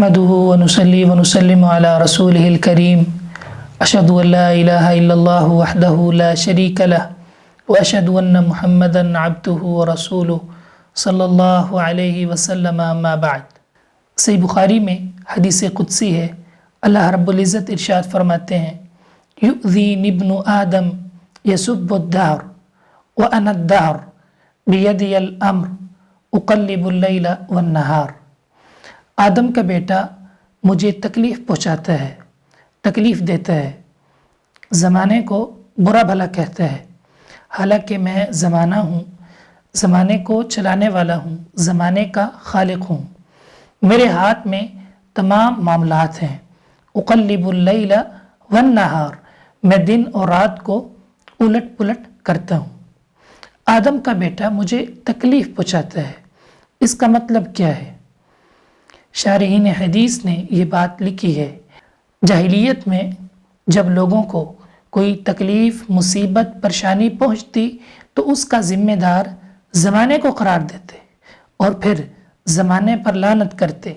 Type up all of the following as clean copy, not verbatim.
نحمده ونصلي ونسلم على رسوله الكريم أشهد أن لا إله إلا الله وحده لا شريك له وأشهد أن محمدا عبده ورسوله صلی اللہ علیہ وسلم اما بعد۔ صحیح بخاری میں حدیث قدسی ہے، اللہ رب العزت ارشاد فرماتے ہیں یؤذینی ابن آدم یسب الدہر وأنا الدہر بیدی الامر اقلب اللیل والنہار۔ آدم کا بیٹا مجھے تکلیف پہنچاتا ہے، تکلیف دیتا ہے، زمانے کو برا بھلا کہتا ہے، حالانکہ میں زمانہ ہوں، زمانے کو چلانے والا ہوں، زمانے کا خالق ہوں، میرے ہاتھ میں تمام معاملات ہیں۔ اقلب اللیل والنہار، میں دن اور رات کو الٹ پلٹ کرتا ہوں۔ آدم کا بیٹا مجھے تکلیف پہنچاتا ہے، اس کا مطلب کیا ہے؟ شارحین حدیث نے یہ بات لکھی ہے، جاہلیت میں جب لوگوں کو کوئی تکلیف، مصیبت، پریشانی پہنچتی تو اس کا ذمہ دار زمانے کو قرار دیتے اور پھر زمانے پر لعنت کرتے،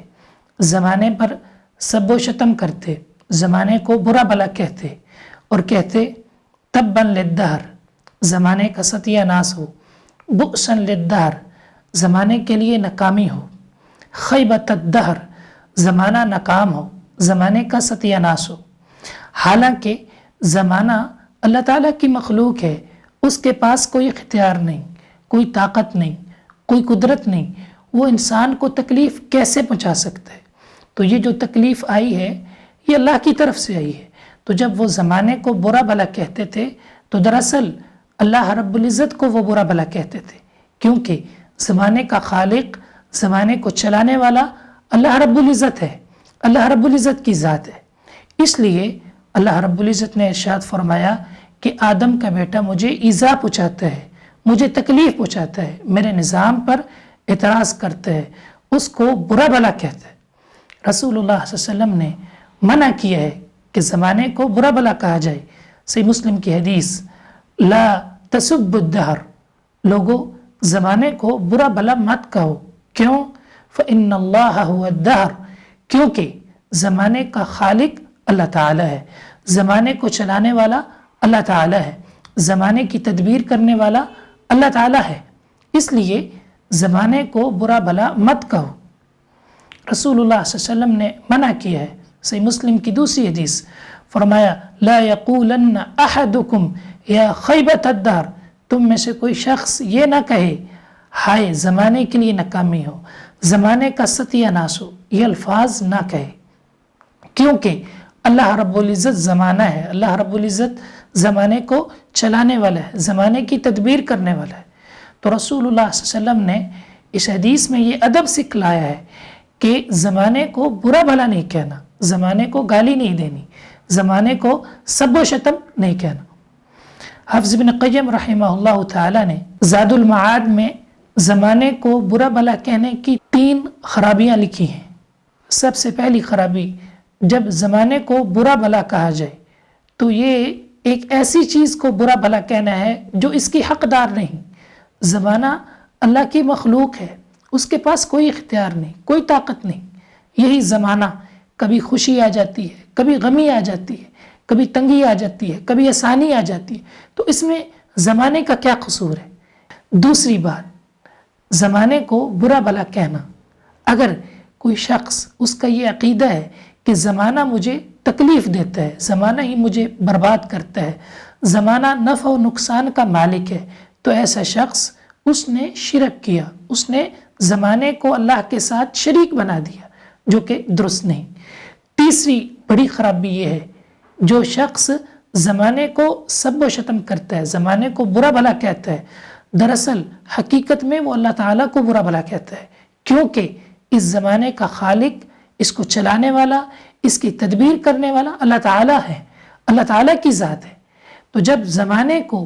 زمانے پر سب و شتم کرتے، زمانے کو برا بھلا کہتے اور کہتے تبا للدہر، زمانے کا ستیہ ناس ہو، بؤسا للدہر، زمانے کے لیے ناکامی ہو، خیبت الدہر، زمانہ ناکام ہو، زمانے کا ستیہ ناس ہو۔ حالانکہ زمانہ اللہ تعالیٰ کی مخلوق ہے، اس کے پاس کوئی اختیار نہیں، کوئی طاقت نہیں، کوئی قدرت نہیں، وہ انسان کو تکلیف کیسے پہنچا سکتا ہے؟ تو یہ جو تکلیف آئی ہے یہ اللہ کی طرف سے آئی ہے۔ تو جب وہ زمانے کو برا بھلا کہتے تھے تو دراصل اللہ رب العزت کو وہ برا بھلا کہتے تھے، کیونکہ زمانے کا خالق، زمانے کو چلانے والا اللہ رب العزت ہے، اللہ رب العزت کی ذات ہے۔ اس لیے اللہ رب العزت نے ارشاد فرمایا کہ آدم کا بیٹا مجھے ایذا پہنچاتا ہے، مجھے تکلیف پہنچاتا ہے، میرے نظام پر اعتراض کرتا ہے، اس کو برا بھلا کہتا ہے۔ رسول اللہ صلی اللہ علیہ وسلم نے منع کیا ہے کہ زمانے کو برا بھلا کہا جائے۔ صحیح مسلم کی حدیث، لا تسب الدہر، لوگو زمانے کو برا بھلا مت کہو۔ کیوں؟ فإن اللہ هو الدہر، کیونکہ زمانے کا خالق اللہ تعالیٰ ہے، زمانے کو چلانے والا اللہ تعالیٰ ہے، زمانے کی تدبیر کرنے والا اللہ تعالیٰ ہے، اس لیے زمانے کو برا بھلا مت کہو۔ رسول اللہ صلی اللہ علیہ وسلم نے منع کیا ہے۔ صحیح مسلم کی دوسری حدیث فرمایا لا یقولن احدکم یا خیبت الدہر، تم میں سے کوئی شخص یہ نہ کہے ہائے زمانے کے لیے ناکامی ہو، زمانے کا ستیہ ناس ہو، یہ الفاظ نہ کہے، کیونکہ اللہ رب العزت زمانہ ہے، اللہ رب العزت زمانے کو چلانے والا ہے، زمانے کی تدبیر کرنے والا ہے۔ تو رسول اللہ صلی اللہ علیہ وسلم نے اس حدیث میں یہ ادب سکھلایا ہے کہ زمانے کو برا بھلا نہیں کہنا، زمانے کو گالی نہیں دینی، زمانے کو سب و شتم نہیں کہنا۔ حافظ ابن قیم رحمہ اللہ تعالیٰ نے زاد المعاد میں زمانے کو برا بھلا کہنے کی 3 خرابیاں لکھی ہیں۔ سب سے پہلی خرابی، جب زمانے کو برا بھلا کہا جائے تو یہ ایک ایسی چیز کو برا بھلا کہنا ہے جو اس کی حقدار نہیں۔ زمانہ اللہ کی مخلوق ہے، اس کے پاس کوئی اختیار نہیں، کوئی طاقت نہیں۔ یہی زمانہ کبھی خوشی آ جاتی ہے، کبھی غمی آ جاتی ہے، کبھی تنگی آ جاتی ہے، کبھی آسانی آ جاتی ہے، تو اس میں زمانے کا کیا قصور ہے؟ دوسری بات، زمانے کو برا بھلا کہنا، اگر کوئی شخص اس کا یہ عقیدہ ہے کہ زمانہ مجھے تکلیف دیتا ہے، زمانہ ہی مجھے برباد کرتا ہے، زمانہ نفع و نقصان کا مالک ہے، تو ایسا شخص اس نے شرک کیا، اس نے زمانے کو اللہ کے ساتھ شریک بنا دیا، جو کہ درست نہیں۔ تیسری بڑی خرابی یہ ہے، جو شخص زمانے کو سب و شتم کرتا ہے، زمانے کو برا بھلا کہتا ہے، دراصل حقیقت میں وہ اللہ تعالیٰ کو برا بھلا کہتا ہے، کیونکہ اس زمانے کا خالق، اس کو چلانے والا، اس کی تدبیر کرنے والا اللہ تعالیٰ ہے، اللہ تعالیٰ کی ذات ہے۔ تو جب زمانے کو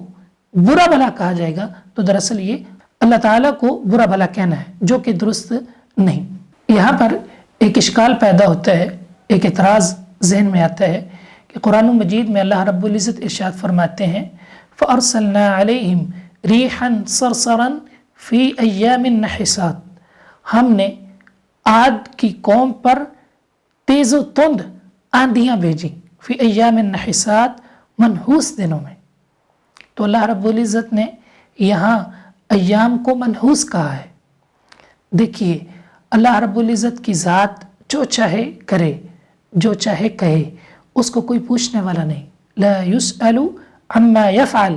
برا بھلا کہا جائے گا تو دراصل یہ اللہ تعالیٰ کو برا بھلا کہنا ہے، جو کہ درست نہیں۔ یہاں پر ایک اشکال پیدا ہوتا ہے، ایک اعتراض ذہن میں آتا ہے کہ قرآن مجید میں اللہ رب العزت ارشاد فرماتے ہیں فَأَرْسَلْنَا عَلَيْهِمْ رِيحًا صَرْصَرًا فِي أَيَّامٍ نَحِسَاتٍ، ہم نے عاد کی قوم پر تیز و تند آندیاں بھیجی فی ایام نحسات منحوس دنوں میں. تو اللہ رب العزت نے یہاں ایام کو منحوس کہا ہے. دیکھیے اللہ رب العزت کی ذات جو چاہے کرے جو چاہے کہے، اس کو کوئی پوچھنے والا نہیں. لا یسأل عما یفعل،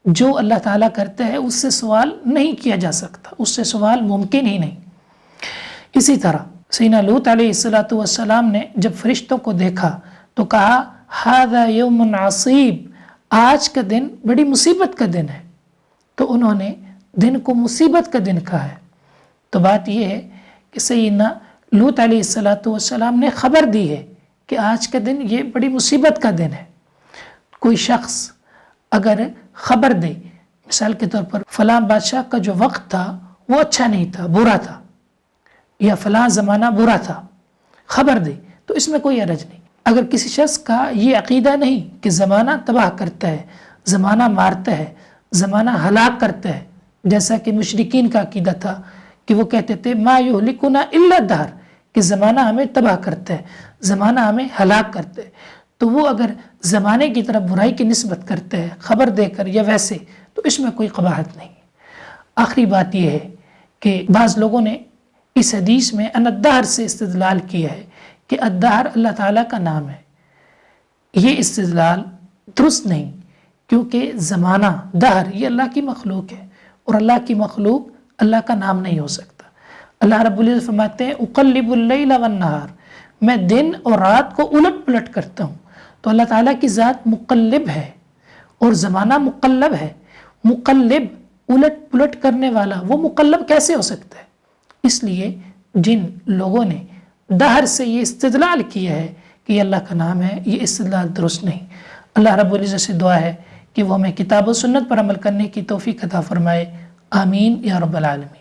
جو اللہ تعالیٰ کرتے ہیں اس سے سوال نہیں کیا جا سکتا، اس سے سوال ممکن ہی نہیں. اسی طرح سیدنا لوط علیہ السلام نے جب فرشتوں کو دیکھا تو کہا ھذا یوم عصیب، آج کا دن بڑی مصیبت کا دن ہے. تو انہوں نے دن کو مصیبت کا دن کہا ہے. تو بات یہ ہے کہ سیدنا لوط علیہ السلام نے خبر دی ہے کہ آج کا دن یہ بڑی مصیبت کا دن ہے. کوئی شخص اگر خبر دے مثال کے طور پر فلاں بادشاہ کا جو وقت تھا وہ اچھا نہیں تھا، برا تھا، یا فلاں زمانہ برا تھا، خبر دے تو اس میں کوئی حرج نہیں. اگر کسی شخص کا یہ عقیدہ نہیں کہ زمانہ تباہ کرتا ہے، زمانہ مارتا ہے، زمانہ ہلاک کرتا ہے، جیسا کہ مشرکین کا عقیدہ تھا کہ وہ کہتے تھے ما یہلکنا الا الدہر، کہ زمانہ ہمیں تباہ کرتا ہے، زمانہ ہمیں ہلاک کرتا ہے. تو وہ اگر زمانے کی طرف برائی کی نسبت کرتے ہیں خبر دے کر یا ویسے، تو اس میں کوئی قباحت نہیں. آخری بات یہ ہے کہ بعض لوگوں نے اس حدیث میں ان الدہر سے استدلال کیا ہے کہ الدہر اللہ تعالیٰ کا نام ہے. یہ استدلال درست نہیں، کیونکہ زمانہ دہر یہ اللہ کی مخلوق ہے، اور اللہ کی مخلوق اللہ کا نام نہیں ہو سکتا. اللہ رب العزت فرماتے ہیں اقلب اللیل والنہار، میں دن اور رات کو الٹ پلٹ کرتا ہوں. تو اللہ تعالیٰ کی ذات مقلب ہے اور زمانہ مقلب ہے. مقلب الٹ پلٹ کرنے والا، وہ مقلب کیسے ہو سکتا ہے؟ اس لیے جن لوگوں نے دہر سے یہ استدلال کیا ہے کہ یہ اللہ کا نام ہے، یہ استدلال درست نہیں. اللہ رب العزت سے دعا ہے کہ وہ ہمیں کتاب و سنت پر عمل کرنے کی توفیق عطا فرمائے. آمین یا رب العالمین.